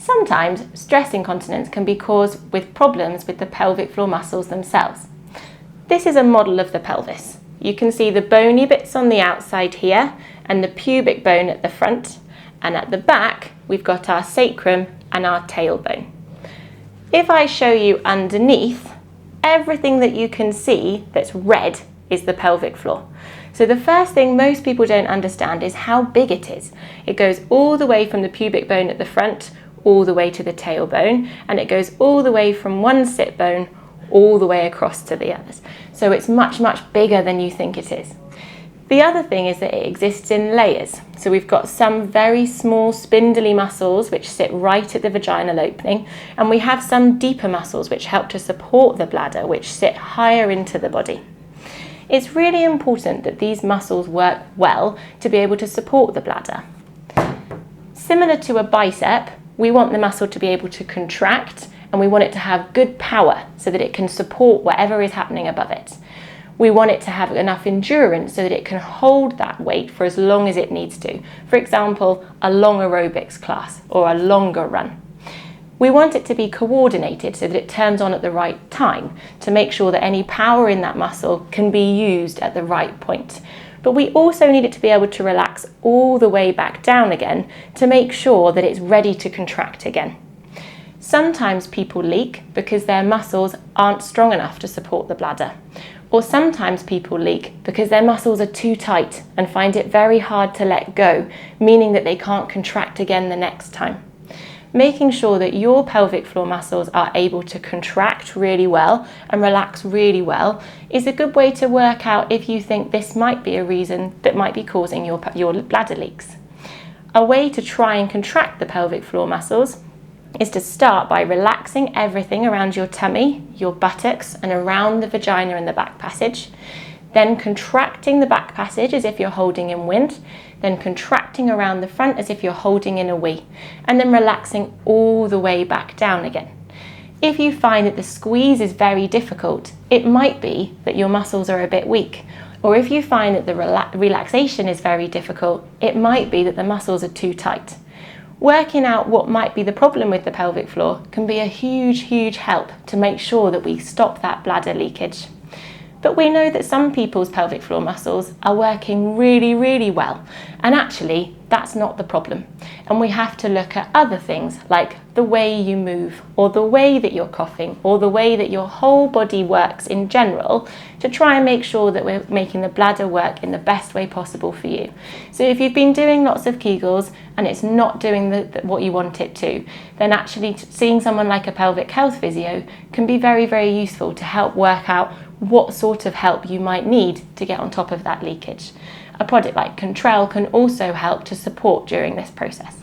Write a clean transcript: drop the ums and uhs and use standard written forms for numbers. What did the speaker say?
Sometimes stress incontinence can be caused with problems with the pelvic floor muscles themselves. This is a model of the pelvis. You can see the bony bits on the outside here and the pubic bone at the front, and at the back we've got our sacrum and our tailbone. If I show you underneath, everything that you can see that's red is the pelvic floor. So the first thing most people don't understand is how big it is. It goes all the way from the pubic bone at the front all the way to the tailbone, and it goes all the way from one sit bone all the way across to the others. So it's much, much bigger than you think it is. The other thing is that it exists in layers. So we've got some very small spindly muscles which sit right at the vaginal opening, and we have some deeper muscles which help to support the bladder, which sit higher into the body. It's really important that these muscles work well to be able to support the bladder. Similar to a bicep, we want the muscle to be able to contract, and we want it to have good power so that it can support whatever is happening above it. We want it to have enough endurance so that it can hold that weight for as long as it needs to. For example, a long aerobics class or a longer run. We want it to be coordinated so that it turns on at the right time to make sure that any power in that muscle can be used at the right point. But we also need it to be able to relax all the way back down again to make sure that it's ready to contract again. Sometimes people leak because their muscles aren't strong enough to support the bladder. Or sometimes people leak because their muscles are too tight and find it very hard to let go, meaning that they can't contract again the next time. Making sure that your pelvic floor muscles are able to contract really well and relax really well is a good way to work out if you think this might be a reason that might be causing your bladder leaks. A way to try and contract the pelvic floor muscles is to start by relaxing everything around your tummy, your buttocks, and around the vagina and the back passage. Then contracting the back passage as if you're holding in wind, then contracting around the front as if you're holding in a wee, and then relaxing all the way back down again. If you find that the squeeze is very difficult, it might be that your muscles are a bit weak. Or if you find that the relaxation is very difficult, it might be that the muscles are too tight. Working out what might be the problem with the pelvic floor can be a huge, huge help to make sure that we stop that bladder leakage. But we know that some people's pelvic floor muscles are working really, really well, and actually that's not the problem. And we have to look at other things like the way you move, or the way that you're coughing, or the way that your whole body works in general to try and make sure that we're making the bladder work in the best way possible for you. So if you've been doing lots of Kegels and it's not doing what you want it to, then actually seeing someone like a pelvic health physio can be very, very useful to help work out what sort of help you might need to get on top of that leakage. A product like Control can also help to support during this process.